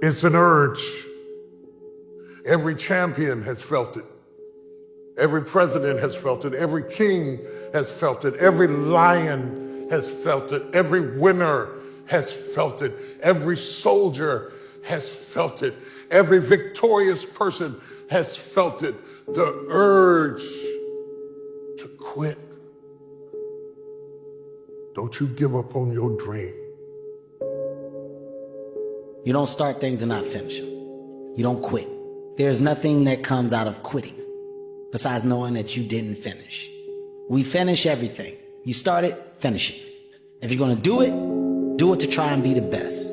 It's an urge. Every champion has felt it. Every president has felt it. Every king has felt it. Every lion has felt it. Every winner has felt it. Every soldier has felt it. Every victorious person has felt it. The urge to quit. Don't you give up on your dream. You don't start things and not finish them. You don't quit. There's nothing that comes out of quitting besides knowing that you didn't finish. We finish everything. You start it, finish it. If you're gonna do it to try and be the best.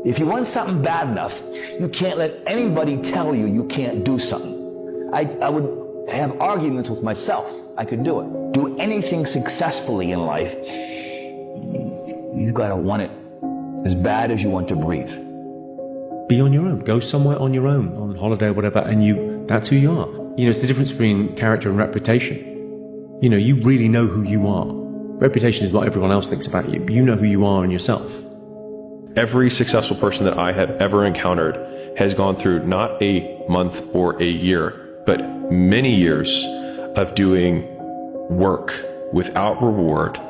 If you want something bad enough, you can't let anybody tell you you can't do something. I would have arguments with myself. I could do it. Do anything successfully in life, you gotta want it as bad as you want to breathe. Be on your own. Go somewhere on your own, on holiday or whatever, and that's who you are. You know, it's the difference between character and reputation. You know, you really know who you are. Reputation is what everyone else thinks about you, but you know who you are in yourself. Every successful person that I have ever encountered has gone through not a month or a year, but many years of doing work without reward,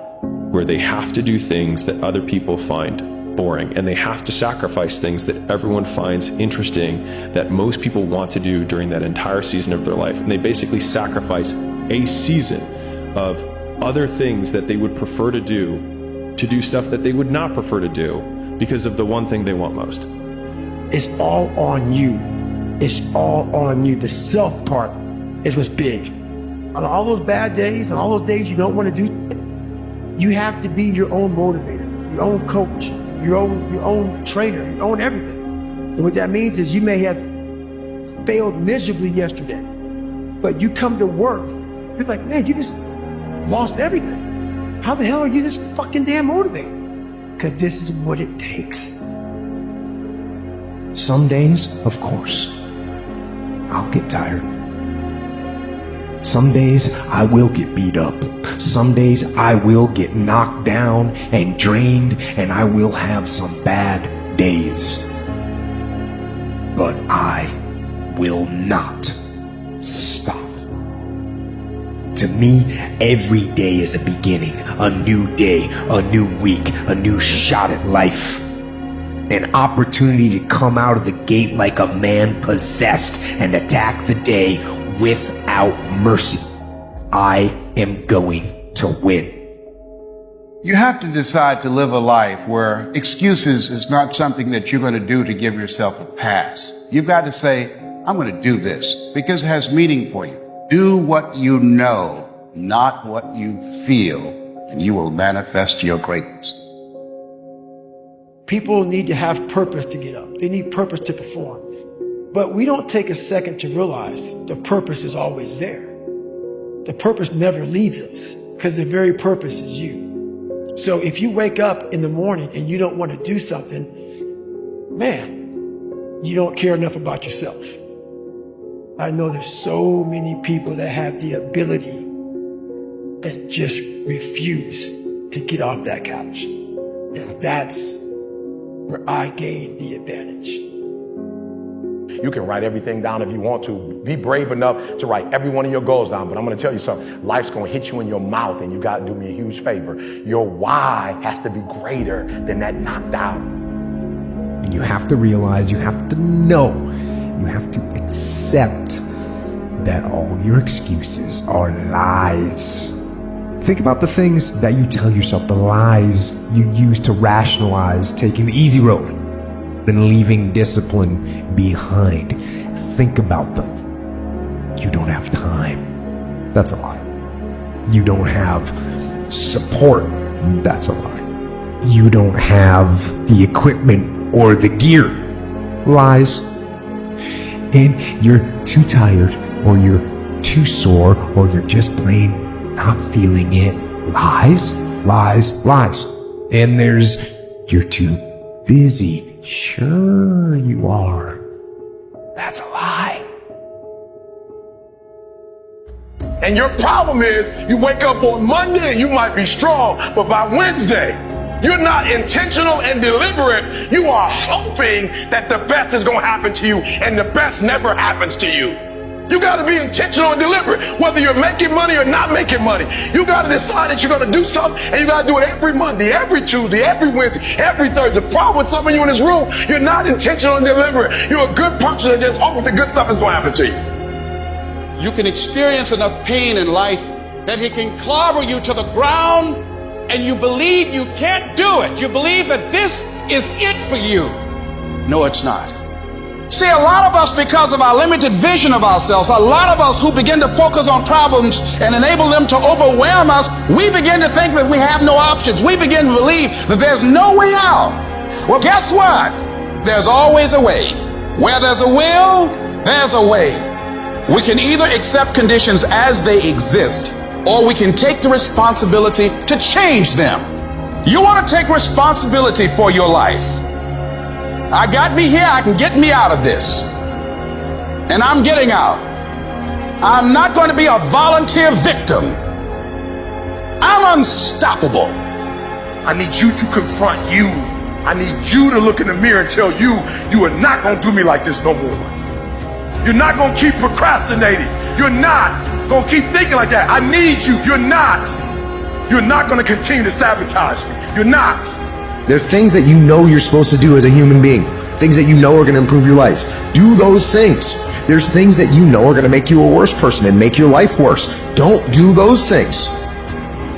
where they have to do things that other people find boring, and they have to sacrifice things that everyone finds interesting, that most people want to do during that entire season of their life. And they basically sacrifice a season of other things that they would prefer to do stuff that they would not prefer to do because of the one thing they want most. It's all on you. It's all on you. The self part is what's big. On all those bad days, on all those days you don't want to do, you have to be your own motivator, your own coach, your own trainer, your own everything. And what that means is you may have failed miserably yesterday, but you come to work, you're like, man, you just lost everything. How the hell are you this fucking damn motivated? Because this is what it takes. Some days, of course, I'll get tired. Some days I will get beat up. Some days I will get knocked down and drained, and I will have some bad days. But I will not stop. To me, every day is a beginning, a new day, a new week, a new shot at life. An opportunity to come out of the gate like a man possessed and attack the day without mercy. I am going to win. You have to decide to live a life where excuses is not something that you're going to do to give yourself a pass. You've got to say, I'm going to do this because it has meaning for you. Do what you know, not what you feel, and you will manifest your greatness. People need to have purpose to get up. They need purpose to perform. But we don't take a second to realize the purpose is always there. The purpose never leaves us because the very purpose is you. So if you wake up in the morning and you don't want to do something, man, you don't care enough about yourself. I know there's so many people that have the ability and just refuse to get off that couch. And that's where I gain the advantage. You can write everything down if you want to. Be brave enough to write every one of your goals down. But I'm going to tell you something. Life's going to hit you in your mouth, and you got to do me a huge favor. Your why has to be greater than that knocked out. And you have to realize, you have to know, you have to accept that all your excuses are lies. Think about the things that you tell yourself, the lies you use to rationalize taking the easy road and leaving discipline behind. Think about them. You don't have time. That's a lie. You don't have support. That's a lie. You don't have the equipment or the gear. Lies. And you're too tired, or you're too sore, or you're just plain not feeling it. Lies, lies, lies. And there's you're too busy. Sure you are. That's a lie. And your problem is you wake up on Monday and you might be strong, but by Wednesday, You're not intentional and deliberate. You are hoping that the best is going to happen to you, and the best never happens to you. You got to be intentional and deliberate, whether you're making money or not making money. You got to decide that you're going to do something, and you got to do it every Monday, every Tuesday, every Wednesday, every Thursday. The problem with some of you in this room, you're not intentional and deliberate. You're a good person that just hopes the good stuff is going to happen to you. You can experience enough pain in life that it can clobber you to the ground, and you believe you can't do it. You believe that this is it for you. No, it's not. See, a lot of us, because of our limited vision of ourselves, a lot of us who begin to focus on problems and enable them to overwhelm us, we begin to think that we have no options. We begin to believe that there's no way out. Well, guess what? There's always a way. Where there's a will, there's a way. We can either accept conditions as they exist, or we can take the responsibility to change them. You want to take responsibility for your life. I got me here, I can get me out of this. And I'm getting out. I'm not going to be a volunteer victim. I'm unstoppable. I need you to confront you. I need you to look in the mirror and tell you, you are not going to do me like this no more. You're not going to keep procrastinating. You're not going to keep thinking like that. I need you. You're not. You're not going to continue to sabotage me. You're not. There's things that you know you're supposed to do as a human being, things that you know are going to improve your life. Do those things. There's things that you know are going to make you a worse person and make your life worse. Don't do those things.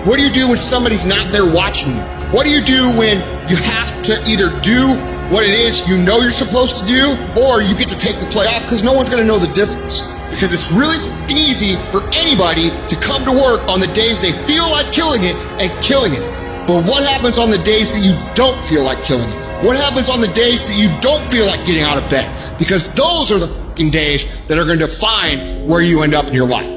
What do you do when somebody's not there watching you? What do you do when you have to either do what it is you know you're supposed to do, or you get to take the play off because no one's going to know the difference? Because it's really easy for anybody to come to work on the days they feel like killing it and killing it. But what happens on the days that you don't feel like killing it? What happens on the days that you don't feel like getting out of bed? Because those are the fucking days that are going to define where you end up in your life.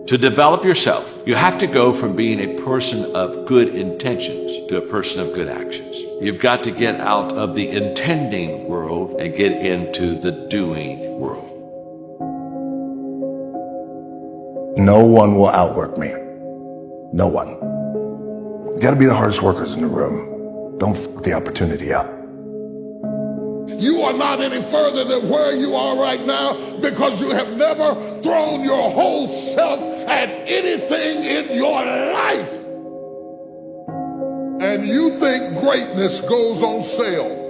To develop yourself, you have to go from being a person of good intentions to a person of good actions. You've got to get out of the intending world and get into the doing world. No one will outwork me. No one. You got to be the hardest workers in the room. Don't f the opportunity up. You are not any further than where you are right now because you have never thrown your whole self at anything in your life. And you think greatness goes on sale.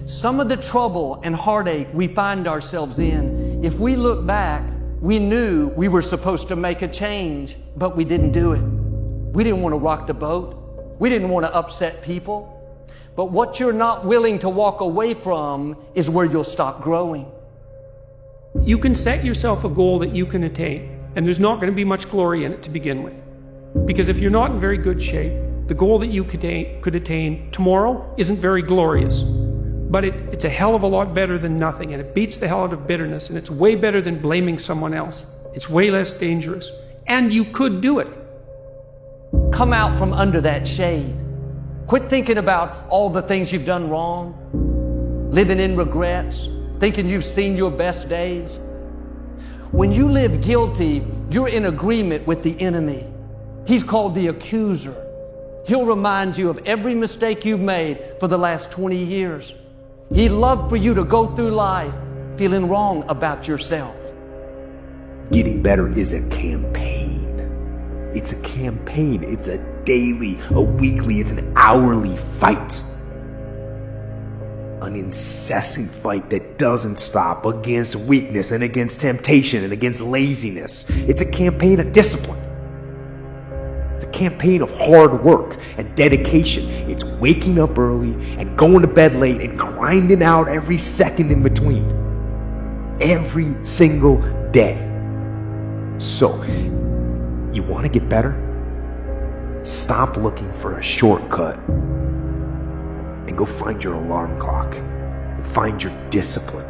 Some of the trouble and heartache we find ourselves in, if we look back, we knew we were supposed to make a change, but we didn't do it. We didn't want to rock the boat. We didn't want to upset people. But what you're not willing to walk away from is where you'll stop growing. You can set yourself a goal that you can attain, and there's not going to be much glory in it to begin with. Because if you're not in very good shape, the goal that you could attain tomorrow isn't very glorious. But it's a hell of a lot better than nothing, and it beats the hell out of bitterness, and it's way better than blaming someone else. It's way less dangerous, and you could do it. Come out from under that shade. Quit thinking about all the things you've done wrong, living in regrets, thinking you've seen your best days. When you live guilty, you're in agreement with the enemy. He's called the accuser. He'll remind you of every mistake you've made for the last 20 years. He'd love for you to go through life feeling wrong about yourself. Getting better is a campaign. It's a campaign. It's a daily, a weekly, it's an hourly fight. An incessant fight that doesn't stop against weakness and against temptation and against laziness. It's a campaign of discipline. It's a campaign of hard work and dedication. It's waking up early and going to bed late and grinding out every second in between. Every single day. So, you want to get better? Stop looking for a shortcut and go find your alarm clock and find your discipline.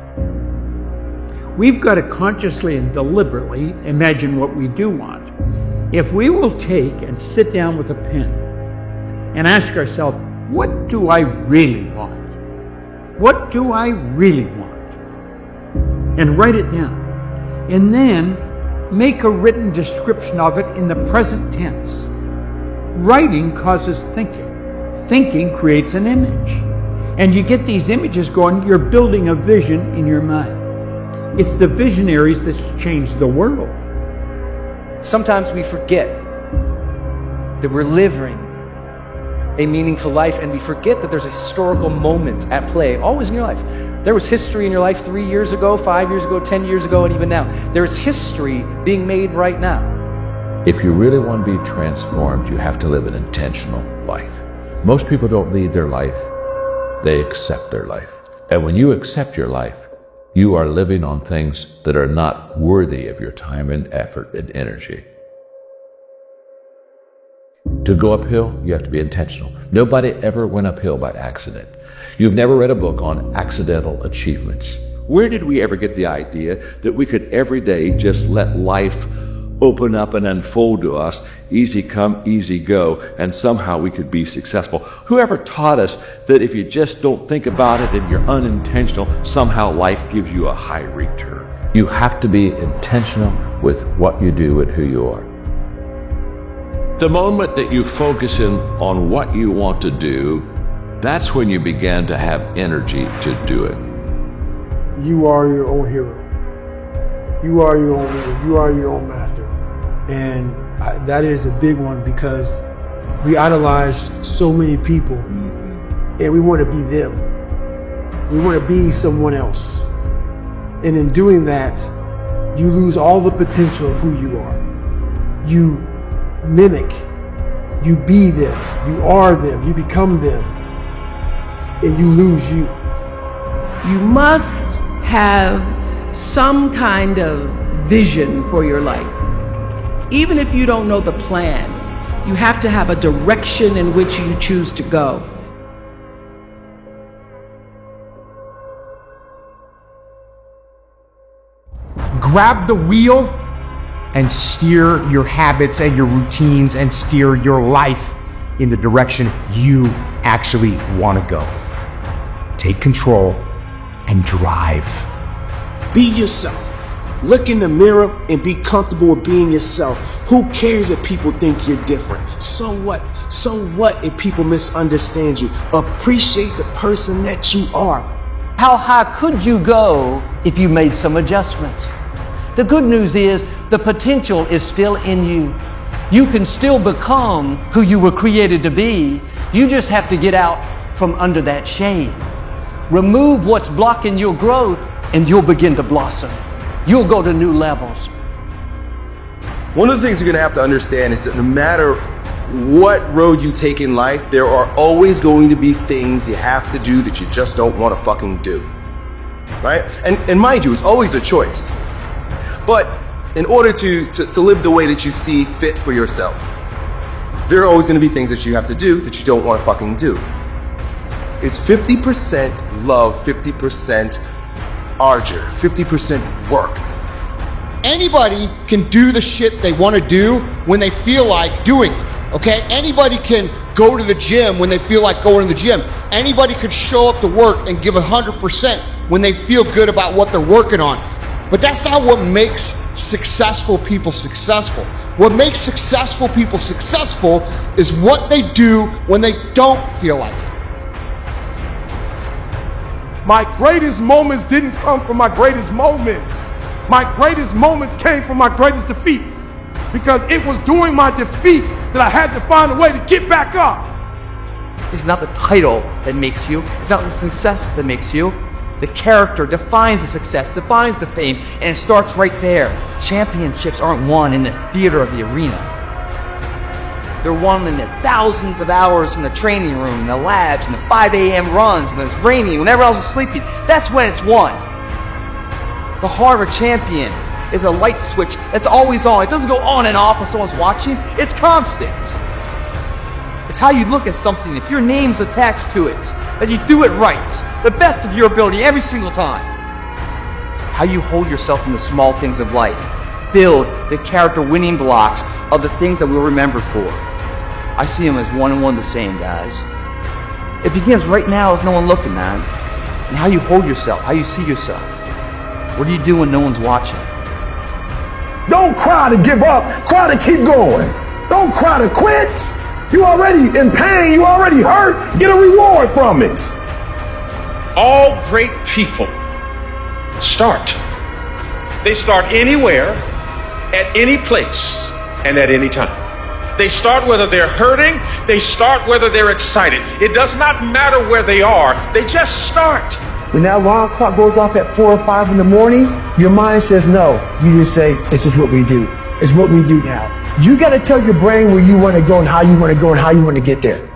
We've got to consciously and deliberately imagine what we do want. If we will take and sit down with a pen and ask ourselves, what do I really want? What do I really want? And write it down. And then make a written description of it in the present tense. Writing causes thinking. Thinking creates an image. And you get these images going, you're building a vision in your mind. It's the visionaries that change the world. Sometimes we forget that we're living a meaningful life, and we forget that there's a historical moment at play always in your life. There was history in your life 3 years ago, 5 years ago, 10 years ago, and even now. There's history being made right now. If you really want to be transformed, you have to live an intentional life. Most people don't lead their life, they accept their life. And when you accept your life, you are living on things that are not worthy of your time and effort and energy. To go uphill, you have to be intentional. Nobody ever went uphill by accident. You've never read a book on accidental achievements. Where did we ever get the idea that we could every day just let life open up and unfold to us, easy come, easy go, and somehow we could be successful? Whoever taught us that if you just don't think about it and you're unintentional, somehow life gives you a high return? You have to be intentional with what you do and who you are. The moment that you focus in on what you want to do, that's when you begin to have energy to do it. You are your own hero. You are your own leader. You are your own master. And that is a big one, because we idolize so many people and we want to be them. We want to be someone else. And in doing that, you lose all the potential of who you are. You mimic, you be them, you are them, you become them, and you lose you. You must have some kind of vision for your life. Even if you don't know the plan, you have to have a direction in which you choose to go. Grab the wheel and steer your habits and your routines and steer your life in the direction you actually want to go. Take control and drive. Be yourself. Look in the mirror and be comfortable with being yourself. Who cares if people think you're different? So what? So what if people misunderstand you? Appreciate the person that you are. How high could you go if you made some adjustments? The good news is the potential is still in you. You can still become who you were created to be. You just have to get out from under that shade. Remove what's blocking your growth and you'll begin to blossom. You'll go to new levels. One of the things you're going to have to understand is that no matter what road you take in life, there are always going to be things you have to do that you just don't want to fucking do. Right? And mind you, it's always a choice. But in order to live the way that you see fit for yourself, there are always going to be things that you have to do that you don't want to fucking do. It's 50% love, 50% ardor, 50% work. Anybody can do the shit they want to do when they feel like doing it, okay? Anybody can go to the gym when they feel like going to the gym. Anybody could show up to work and give 100% when they feel good about what they're working on. But that's not what makes successful people successful. What makes successful people successful is what they do when they don't feel like it. My greatest moments didn't come from my greatest moments. My greatest moments came from my greatest defeats. Because it was during my defeat that I had to find a way to get back up. It's not the title that makes you. It's not the success that makes you. The character defines the success, defines the fame, and it starts right there. Championships aren't won in the theater of the arena. They're won in the thousands of hours in the training room, in the labs, in the 5 a.m. runs, when it's raining, when everyone else is sleeping. That's when it's won. The heart of a champion is a light switch that's always on. It doesn't go on and off when someone's watching. It's constant. It's how you look at something. If your name's attached to it, that you do it right, the best of your ability every single time. How you hold yourself in the small things of life. Build the character winning blocks of the things that we'll remember for. I see them as one and one the same, guys. It begins right now with no one looking, man. and how you hold yourself, how you see yourself. What do you do when no one's watching? Don't cry to give up. Cry to keep going. Don't cry to quit. You already in pain. You already hurt. Get a reward from it. All great people start. They start anywhere, at any place, and at any time. They start whether they're hurting. They start whether they're excited. It does not matter where they are. They just start. When that alarm clock goes off at 4 or 5 in the morning, your mind says no. You just say, it's just what we do. It's what we do now. You got to tell your brain where you want to go and how you want to go and how you want to get there.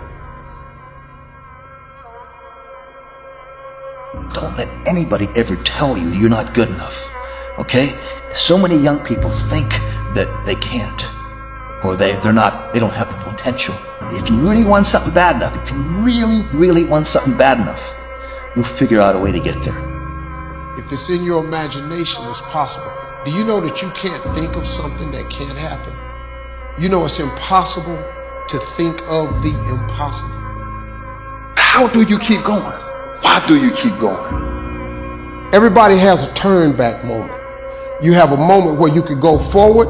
Don't let anybody ever tell you you're not good enough, okay? So many young people think that they can't, or they don't have the potential. If you really want something bad enough, if you really want something bad enough, we'll figure out a way to get there. If it's in your imagination, it's possible. Do you know that you can't think of something that can't happen? You know it's impossible to think of the impossible. How do you keep going? Why do you keep going? Everybody has a turn back moment. You have a moment where you can go forward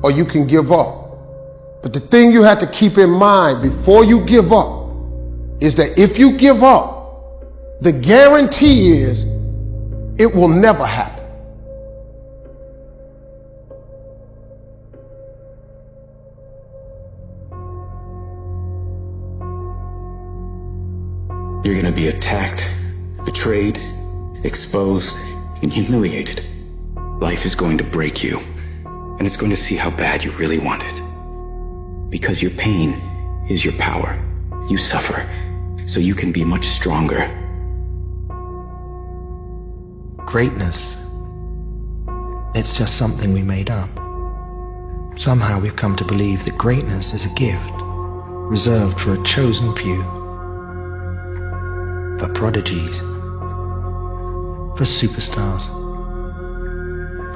or you can give up. But the thing you have to keep in mind before you give up is that if you give up, the guarantee is it will never happen. You're gonna be attacked, betrayed, exposed, and humiliated. Life is going to break you, and it's going to see how bad you really want it. Because your pain is your power. You suffer, so you can be much stronger. Greatness, it's just something we made up. Somehow we've come to believe that greatness is a gift, reserved for a chosen few. For prodigies, for superstars.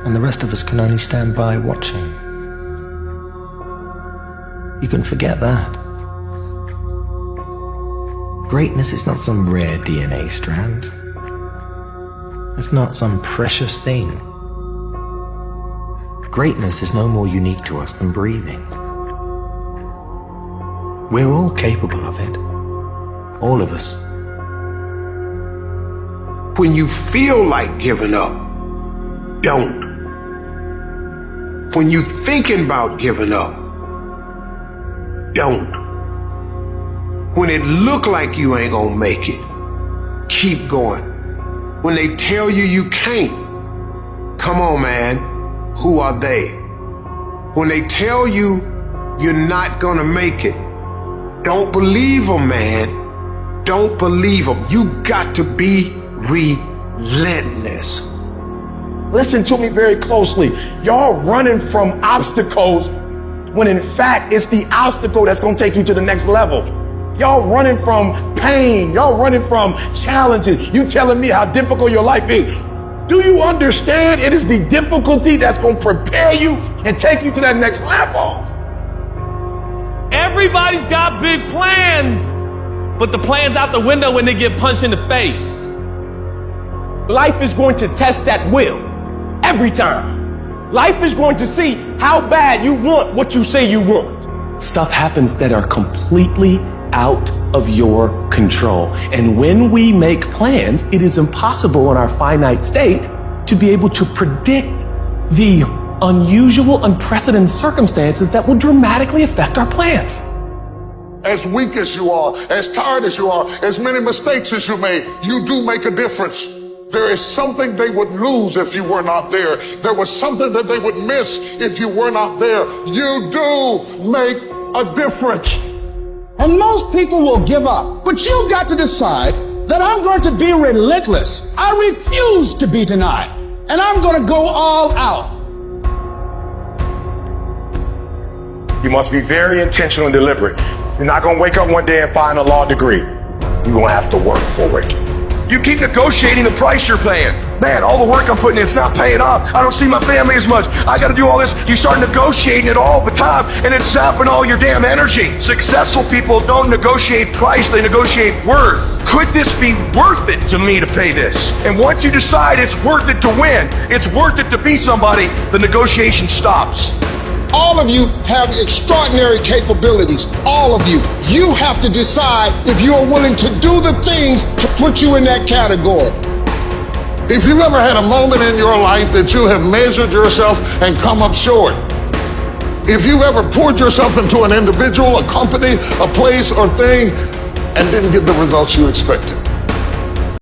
And the rest of us can only stand by watching. You can forget that. Greatness is not some rare DNA strand. It's not some precious thing. Greatness is no more unique to us than breathing. We're all capable of it. All of us. When you feel like giving up, don't. When you thinking about giving up, don't. When it look like you ain't gonna make it, keep going. When they tell you you can't, come on, man, who are they? When they tell you you're not gonna make it, don't believe them, man. Don't believe them. You got to be relentless. Listen to me very closely. Y'all running from obstacles when in fact it's the obstacle that's gonna take you to the next level. Y'all running from pain. Y'all running from challenges. You telling me how difficult your life is. Do you understand it is the difficulty that's gonna prepare you and take you to that next level? Everybody's got big plans, but the plan's out the window when they get punched in the face. Life is going to test that will every time. Life is going to see how bad you want what you say you want. Stuff happens that are completely out of your control. And when we make plans, it is impossible in our finite state to be able to predict the unusual, unprecedented circumstances that will dramatically affect our plans. As weak as you are, as tired as you are, as many mistakes as you made, you do make a difference. There is something they would lose if you were not there. There was something that they would miss if you were not there. You do make a difference. And most people will give up, but you've got to decide that I'm going to be relentless. I refuse to be denied, and I'm going to go all out. You must be very intentional and deliberate. You're not going to wake up one day and find a law degree. You're going to have to work for it. You keep negotiating the price you're paying. Man, all the work I'm putting in, it's not paying off. I don't see my family as much. I got to do all this. You start negotiating it all the time, and it's sapping all your damn energy. Successful people don't negotiate price, they negotiate worth. Could this be worth it to me to pay this? And once you decide it's worth it to win, it's worth it to be somebody, the negotiation stops. All of you have extraordinary capabilities. All of you. You have to decide if you are willing to do the things to put you in that category. If you've ever had a moment in your life that you have measured yourself and come up short, if you've ever poured yourself into an individual, a company, a place or thing, and didn't get the results you expected,